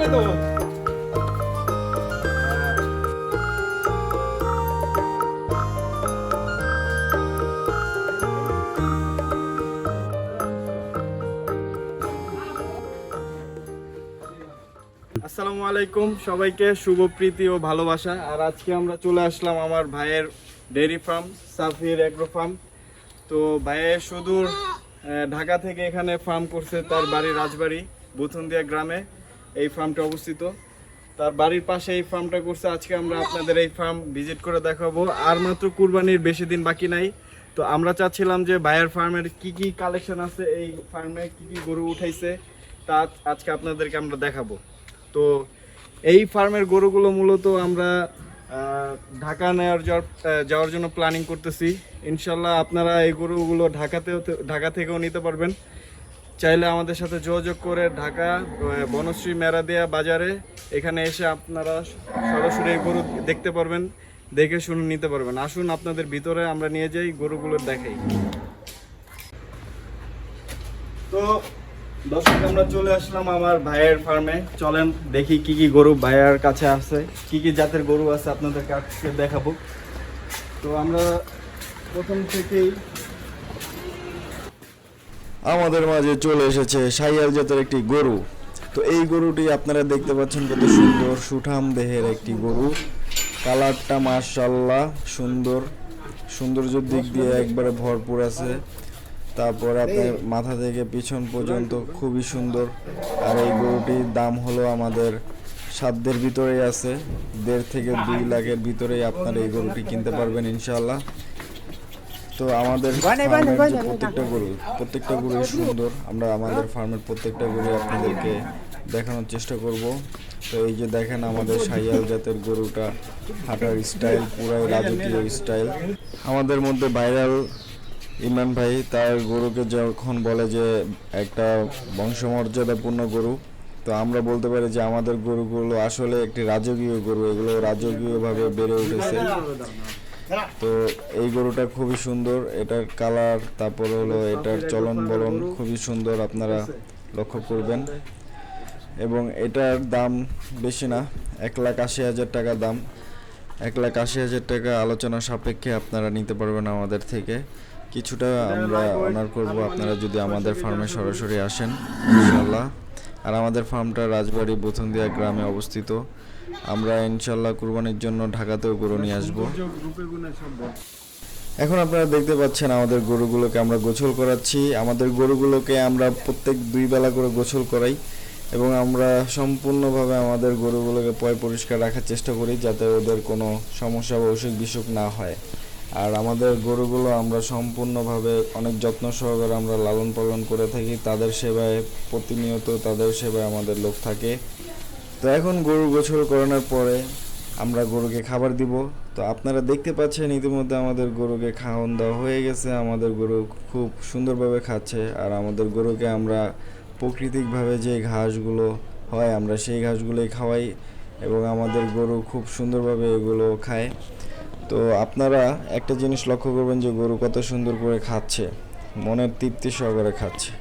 আসসালামু আলাইকুম সবাইকে, শুভ প্রীতি ও ভালোবাসা। আর আজকে আমরা চলে আসলাম আমার ভাইয়ের ডেইরি ফার্ম সাফির এগ্রো ফার্ম। তো ভাইয়ের সুদূর ঢাকা থেকে এখানে ফার্ম করছে, তার বাড়ি রাজবাড়ি বুথুন্দিয়া গ্রামে এই ফার্মটা অবস্থিত। তার বাড়ির পাশে এই ফার্মটা করছে। আজকে আমরা আপনাদের এই ফার্ম ভিজিট করে দেখাবো। আর মাত্র কুরবানির বেশি দিন বাকি নাই। তো আমরা চাচ্ছিলাম যে ভাইয়ের ফার্মের কি কি কালেকশন আছে, এই ফার্মে কি কি গরু উঠাইছে তা আজকে আপনাদেরকে আমরা দেখাবো। তো এই ফার্মের গরুগুলো মূলত আমরা ঢাকা যাওয়ার জন্য প্ল্যানিং করতেছি। ইনশাল্লাহ আপনারা এই গরুগুলো ঢাকা থেকেও নিতে পারবেন। চাইলে আমাদের সাথে যোগাযোগ করে ঢাকা বনশ্রী মেরাদিয়া বাজারে এখানে এসে আপনারা সরাসরি এই গরু দেখতে পারবেন, দেখে শুনে নিতে পারবেন। আসুন আপনাদের ভিতরে আমরা নিয়ে যাই, গরুগুলো দেখাই। তো দর্শক, আমরা চলে আসলাম আমার ভাইয়ের ফার্মে। চলেন দেখি কি কি গরু ভাইয়ের কাছে আছে, কি কি জাতের গরু আছে আপনাদেরকে আজকে দেখাবো। তো আমরা প্রথম থেকেই আমাদের মাঝে চলে এসেছে শাহিয়াল জাতের একটি গরু। তো এই গরুটি আপনারা দেখতে পাচ্ছেন কত সুন্দর সুঠাম দেহের একটি গরু। কালারটা মাশাআল্লাহ সুন্দর, সৌন্দর্যের দিক দিয়ে একবারে ভরপুর আছে। তারপর আপনার মাথা থেকে পিছন পর্যন্ত খুবই সুন্দর। আর এই গরুটির দাম হলো আমাদের সাধ্যের ভিতরেই আছে, 1.5 থেকে 2 লাখের ভিতরেই আপনারা এই গরুটি কিনতে পারবেন ইনশাআল্লাহ। তো আমাদের ফার্মের প্রত্যেকটা গরুই সুন্দর। আমরা আমাদের ফার্মের প্রত্যেকটা গরু আপনাদেরকে দেখানোর চেষ্টা করব। তো এই যে দেখেন আমাদের শাহিয়াল জাতের গরুটা, হাঁটার স্টাইল পুরাই রাজকীয় স্টাইল। আমাদের মধ্যে ভাইরাল ইমরান ভাই তার গরুকে যখন বলে যে একটা বংশমর্যাদাপূর্ণ গরু, তো আমরা বলতে পারি যে আমাদের গরুগুলো আসলে একটি রাজকীয় গরু, এগুলো রাজকীয়ভাবে বেড়ে উঠেছে। তো এই গরুটা খুবই সুন্দর, এটার কালার তারপর হলো এটার চলন বলন খুবই সুন্দর, আপনারা লক্ষ্য করবেন। এবং এটার দাম বেশি না, 1,80,000 টাকা দাম। 1,80,000 টাকা আলোচনা সাপেক্ষে আপনারা নিতে পারবেন আমাদের থেকে। কিছুটা আমরা অনার করব আপনারা যদি আমাদের ফার্মে সরাসরি আসেন ইনশাল্লাহ। আর আমাদের ফার্মটা রাজবাড়ি বুথুন্দিয়া গ্রামে অবস্থিত। আমরা ইনশাল্লাহ কুরবানির জন্য ঢাকাতেও গরু নিয়ে আসবো। এখন আপনারা দেখতে পাচ্ছেন আমাদের গরুগুলোকে আমরা গোসল করাচ্ছি। আমাদের গরুগুলোকে আমরা প্রত্যেক 2 বেলা করে গোসল করাই এবং আমরা সম্পূর্ণভাবে আমাদের গরুগুলোকে পরিষ্কার রাখার চেষ্টা করি যাতে ওদের কোনো সমস্যা বা অসুখ বিসুখ না হয়। আর আমাদের গরুগুলো আমরা সম্পূর্ণভাবে অনেক যত্ন সহকারে আমরা লালন পালন করে থাকি, তাদের সেবায় প্রতিনিয়ত তাদের সেবায় আমাদের লোক থাকে। তো এখন গরু গোসল করানোর পরে আমরা গরুকে খাবার দিব। তো আপনারা দেখতে পাচ্ছেন ইতিমধ্যে আমাদের গরুকে খাওয়ান দেওয়া হয়ে গেছে। আমাদের গরু খুব সুন্দরভাবে খাচ্ছে। আর আমাদের গরুকে আমরা প্রাকৃতিকভাবে যে ঘাসগুলো হয় আমরা সেই ঘাসগুলোই খাওয়াই এবং আমাদের গরু খুব সুন্দরভাবে এগুলো খায়। তো আপনারা একটা জিনিস লক্ষ্য করবেন যে গরু কত সুন্দর করে খাচ্ছে, মনের তৃপ্তি সহকারে খাচ্ছে।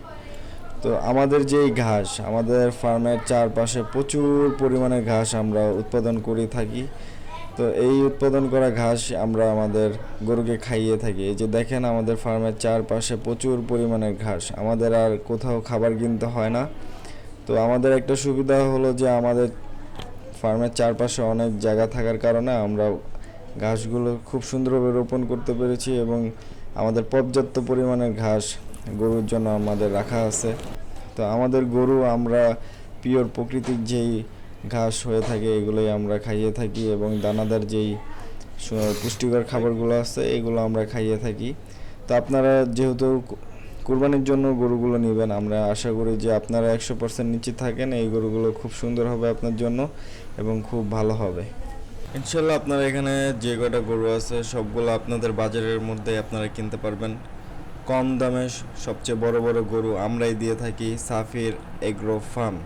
তো আমাদের যেই ঘাস, আমাদের ফার্মের চারপাশে প্রচুর পরিমাণে ঘাস আমরা উৎপাদন করে থাকি। তো এই উৎপাদন করা ঘাস আমরা আমাদের গরুকে খাইয়ে থাকি। এই যে দেখেন আমাদের ফার্মের চারপাশে প্রচুর পরিমাণের ঘাস, আমাদের আর কোথাও খাবার কিনতে হয় না। তো আমাদের একটা সুবিধা হলো যে আমাদের ফার্মের চারপাশে অনেক জায়গা থাকার কারণে আমরা ঘাসগুলো খুব সুন্দরভাবে রোপণ করতে পেরেছি এবং আমাদের পর্যাপ্ত পরিমাণের ঘাস গরুর জন্য আমাদের রাখা আছে। তো আমাদের গরু আমরা পিওর প্রাকৃতিক যেই ঘাস হয়ে থাকে এগুলোই আমরা খাইয়ে থাকি এবং দানাদার যেই পুষ্টিকর খাবারগুলো আছে এগুলো আমরা খাইয়ে থাকি। তো আপনারা যেহেতু কুরবানির জন্য গরুগুলো নেবেন, আমরা আশা করি যে আপনারা 100% নিশ্চিত থাকেন এই গরুগুলো খুব সুন্দর হবে আপনার জন্য এবং খুব ভালো হবে ইনশাল্লাহ। আপনারা এখানে যে কটা গরু আছে সবগুলো আপনাদের বাজারের মধ্যে আপনারা কিনতে পারবেন। কম দামে সবচেয়ে বড় বড় গরু আমরাই দিয়ে থাকি সাফির এগ্রো ফার্ম।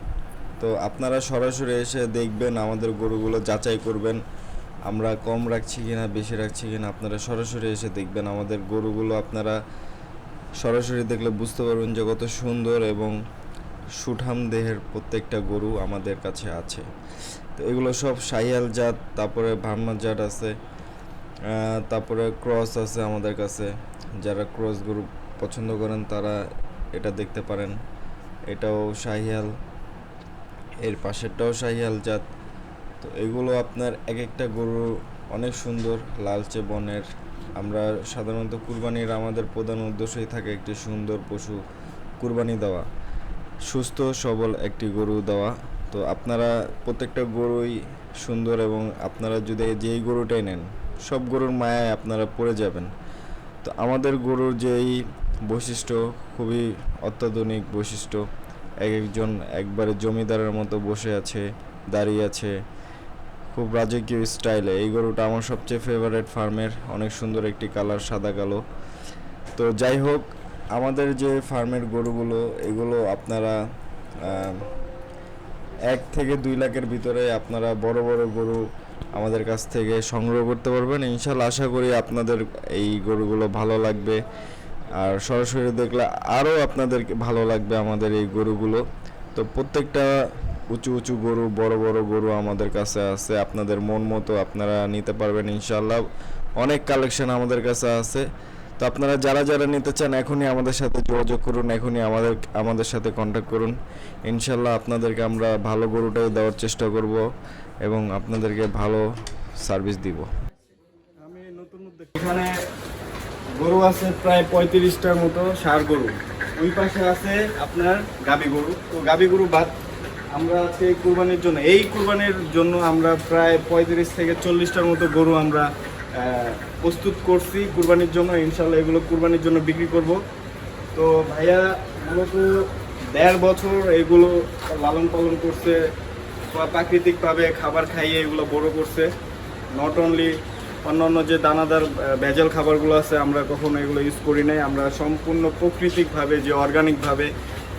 তো আপনারা সরাসরি এসে দেখবেন, আমাদের গরুগুলো যাচাই করবেন আমরা কম রাখছি কিনা বেশি রাখছি কিনা। আপনারা সরাসরি এসে দেখবেন আমাদের গরুগুলো, আপনারা সরাসরি দেখলে বুঝতে পারবেন যে কত সুন্দর এবং সুঠাম দেহের প্রত্যেকটা গরু আমাদের কাছে আছে। তো এগুলো সব শাহিয়াল জাত, তারপরে ভার্মা জাত আছে, তারপরে ক্রস আছে আমাদের কাছে। যারা ক্রস গরু পছন্দ করেন তারা এটা দেখতে পারেন। এটাও শাহিয়াল, এর পাশেরটাও শাহিয়াল জাত। তো এগুলো আপনার এক একটা গরু অনেক সুন্দর, লালচে বনের। আমরা সাধারণত কুরবানির আমাদের প্রধান উদ্দেশ্যই থাকে একটি সুন্দর পশু কুরবানি দেওয়া, সুস্থ সবল একটি গরু দেওয়া। তো আপনারা প্রত্যেকটা গরুই সুন্দর, এবং আপনারা যদি যেই গরুটাই নেন সব গরুর মায়ায় আপনারা পড়ে যাবেন। তো আমাদের গরুর যেই বৈশিষ্ট্য, খুবই অত্যাধুনিক বৈশিষ্ট্য। এক একজন একবারে জমিদারের মতো বসে আছে, দাঁড়িয়ে আছে, খুব রাজকীয় স্টাইলে। এই গরুটা আমার সবচেয়ে ফেভারিট ফার্মের, অনেক সুন্দর একটি কালার, সাদা কালো। তো যাই হোক, আমাদের যে ফার্মের গরুগুলো, এগুলো আপনারা 1 থেকে 2 লাখের ভিতরে আপনারা বড় বড় গরু আমাদের কাছ থেকে সংগ্রহ করতে পারবেন। ইনশাল্লাহ আশা করি আপনাদের এই গরুগুলো ভালো লাগবে, আর সরাসরি দেখলে আরও আপনাদেরকে ভালো লাগবে আমাদের এই গরুগুলো। তো প্রত্যেকটা উঁচু উঁচু গরু, বড় বড় গরু আমাদের কাছে আছে। আপনাদের মন মতো আপনারা নিতে পারবেন ইনশাল্লাহ। অনেক কালেকশন আমাদের কাছে আছে। তো আপনারা যারা যারা নিতে চান এখনই আমাদের সাথে যোগাযোগ করুন, এখনই আমাদের সাথে কন্ট্যাক্ট করুন। ইনশাল্লাহ আপনাদেরকে আমরা ভালো গরুটাই দেওয়ার চেষ্টা করব এবং আপনাদেরকে ভালো সার্ভিস দিব। আমি নতুন উদ্যোগ, এখানে গরু আছে প্রায় 35টার মতো ষাঁড় গরু। ওই পাশে আছে আপনার গাবি গরু। তো গাবি গরু বাদ আমরা আজকে এই কুরবানির জন্য আমরা প্রায় 35 থেকে 40টার মতো গরু আমরা প্রস্তুত করছি কুরবানির জন্য। ইনশাল্লাহ এগুলো কুরবানির জন্য বিক্রি করব। তো ভাইয়া মূলত 1.5 বছর এগুলো লালন পালন করছে, প্রাকৃতিকভাবে খাবার খাইয়ে এগুলো বড় করছে। নট অনলি অন্যান্য যে দানাদার ভেজাল খাবারগুলো আছে আমরা কখনো এগুলো ইউজ করি নাই। আমরা সম্পূর্ণ প্রাকৃতিকভাবে যে অর্গানিকভাবে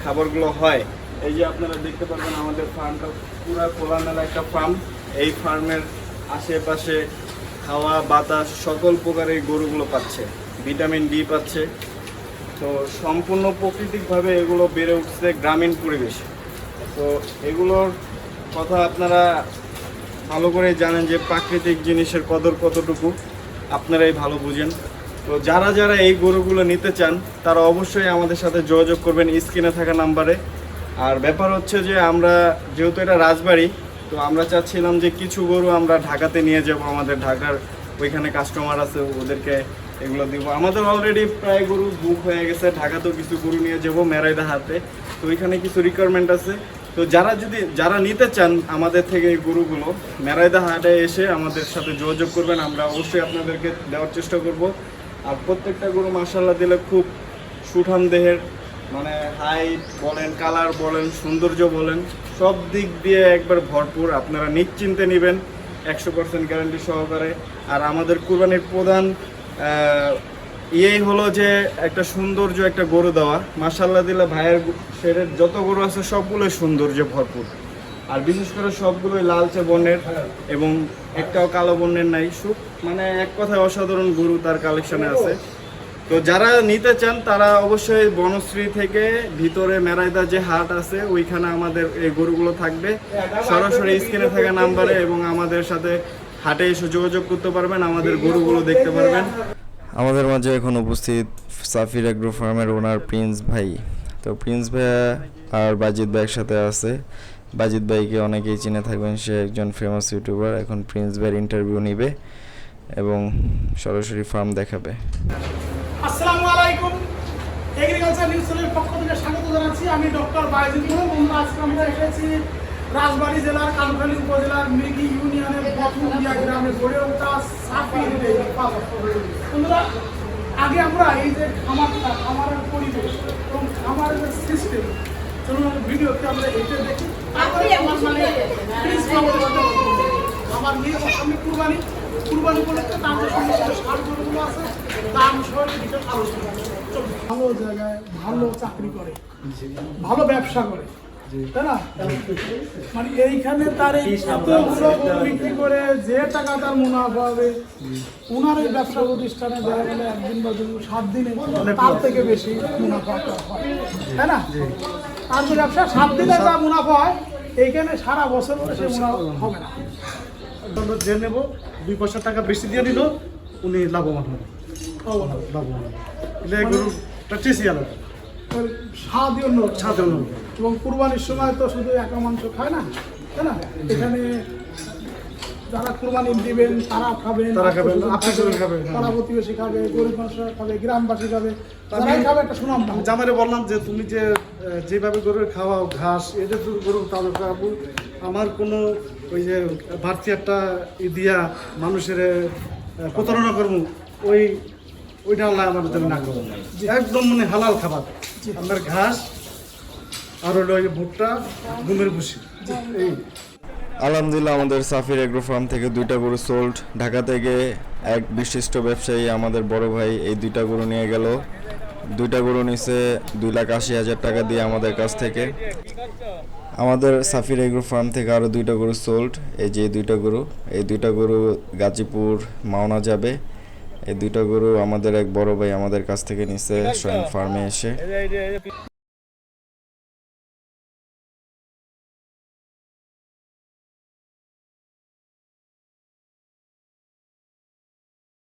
খাবারগুলো হয়, এই যে আপনারা দেখতে পারবেন আমাদের ফার্মটা পুরা খোলামেলা একটা ফার্ম। এই ফার্মের আশেপাশে হাওয়া বাতাস সকল প্রকারের গরুগুলো পাচ্ছে, ভিটামিন ডি পাচ্ছে। তো সম্পূর্ণ প্রাকৃতিকভাবে এগুলো বেড়ে উঠছে গ্রামীণ পরিবেশে। তো এগুলোর কথা আপনারা ভালো করে জানেন যে প্রাকৃতিক জিনিসের কদর কতটুকু, আপনারাই ভালো বুঝেন। তো যারা যারা এই গরুগুলো নিতে চান তারা অবশ্যই আমাদের সাথে যোগাযোগ করবেন স্ক্রিনে থাকা নাম্বারে। আর ব্যাপার হচ্ছে যে আমরা যেহেতু এটা রাজবাড়ি, তো আমরা চাচ্ছিলাম যে কিছু গরু আমরা ঢাকাতে নিয়ে যাব। আমাদের ঢাকার ওইখানে কাস্টমার আছে, ওদেরকে এগুলো দিব। আমাদের অলরেডি প্রায় গরু বুক হয়ে গেছে, ঢাকাতেও কিছু গরু নিয়ে যাব মেরাইদা হাটে। তো ওইখানে কিছু রিকোয়ারমেন্ট আছে। তো যারা নিতে চান আমাদের থেকে এই গরুগুলো, মেরাইদা হাটে এসে আমাদের সাথে যোগাযোগ করবেন, আমরা অবশ্যই আপনাদেরকে দেওয়ার চেষ্টা করব। আর প্রত্যেকটা গরু মাশাআল্লাহ দিলে খুব সুঠাম দেহের, মানে হাইট বলেন, কালার বলেন, সৌন্দর্য বলেন, সব দিক দিয়ে একবার ভরপুর। আপনারা নিশ্চিন্তে নেবেন 100% গ্যারান্টি সহকারে। আর আমাদের কুরবানির প্রধান ইয়েই হলো যে একটা সৌন্দর্য একটা গরু দেওয়া। মাশাআল্লাহ দিলে ভাইয়ের শেরের যত গরু আছে সবগুলোই সৌন্দর্যে ভরপুর। আর বিশেষ করে সবগুলোই লালচে বর্ণের এবং একটাও কালো বর্ণের নাই। মানে এক কথায় অসাধারণ গরু তার কালেকশনে আছে। তো যারা নিতে চান তারা অবশ্যই বনশ্রী থেকে ভিতরে মেরাইদা যে হাট আছে ওইখানে আমাদের এই গরুগুলো থাকবে। সরাসরি স্ক্রিনে থাকা নাম্বারে এবং আমাদের সাথে হাটে এসে যোগাযোগ করতে পারবেন, আমাদের গরুগুলো দেখতে পারবেন। আমাদের মাঝে এখন উপস্থিত সাফির এগ্রো ফার্মের ওনার প্রিন্স ভাই। তো প্রিন্স ভাইয়া আর বাজিদ ভাই একসাথে আছে। বাজিদ ভাইকে অনেকেই চিনে থাকবেন, সে একজন ফেমাস ইউটিউবার। এখন প্রিন্স ভাইয়ের ইন্টারভিউ নিবে এবং সরাসরি ফার্ম দেখাবে। আসসালামু আলাইকুম, এগ্রিকালচার নিউজ চ্যানেলের পক্ষ থেকে স্বাগত জানাচ্ছি। আমি ডক্টর বায়েজিদ মোহাম্মদ। আজকে আমরা এসেছি রাজবাড়ী জেলার কালখালী উপজেলার মৃগী ইউনিয়নের বথুরিয়া গ্রামে গড়ে ওঠা সাফির ডেইরি ফার্ম। বন্ধুরা, আগে আমরা এই যে খামারের পরিবেশ এবং খামারের যে সিস্টেম, চলুন ভিডিওতে আমরা এটা দেখি। তারপরে আমার মেয়ে আমি কুরবানি উপলক্ষে দাম গরুগুলো আছে, দাম সহ বিশেষ আলোচনা। ভালো জায়গায় ভালো চাকরি করে, ভালো ব্যবসা করে, তাই না? মানে এইখানে তার এতগুলো গরু বিক্রি করে যে টাকা তার মুনাফা হবে, ওনার এই ব্যবসা প্রতিষ্ঠানে দেখা গেলে 1 দিন বা 7 দিনে তার থেকে বেশি মুনাফা হয়, তাই না? তার যে ব্যবসা 7 দিনে যা মুনাফা হয় এইখানে সারা বছর ধরে সে মুনাফা হবে না। আমরা যে নেব 2 পয়সা টাকা বেশি দিয়ে নিল উনি লাভবান হবে। লাভবান হবে। এটা গরুটা টেস্টি আলাদা, ওই স্বাদই অন্য ছাদে অন্য। এবং কুরবানির সময় তো শুধু একা মাংস খায় না, তাই না? এখানে যারা কুরবানি দিবেন তারা খাবেন, তারা খাবেন, আত্মীয়স্বজন খাবে, হ্যাঁ। পাড়া প্রতিবেশী খাবে, গরিব মানুষ খাবে, গ্রামবাসী খাবে, তারাই খাবে একটা সুনাম পাবে। জামাইরে বললাম যে তুমি যে যেভাবে গরুর খাওয়াও ঘাস এটা তো গরুর তাদের খাওয়াবো, আমার কোনো ওই যে বাড়তি একটা দিয়া মানুষের প্রতারণা করবো ওইটা আল্লাহ আমার জন্য না করবো। একদম মানে হালাল খাবার, আপনার ঘাস আর হলো ওই ভুট্টা গমের ভুসি এই। আলহামদুলিল্লাহ আমাদের সাফির এগ্রো ফার্ম থেকে 2টা গরু সোল্ড। ঢাকা থেকে এক বিশিষ্ট ব্যবসায়ী আমাদের বড় ভাই এই 2টা গরু নিয়ে গেল। 2টা গরু নিছে 2,80,000 টাকা দিয়ে আমাদের কাছ থেকে। আমাদের সাফির এগ্রো ফার্ম থেকে আরও 2টা গরু সোল্ড। এই যে 2টা গরু, এই 2টা গরু গাজীপুর মাওনা যাবে। এই 2টা গরু আমাদের এক বড় ভাই আমাদের কাছ থেকে নিছে স্বয়ং ফার্মে এসে।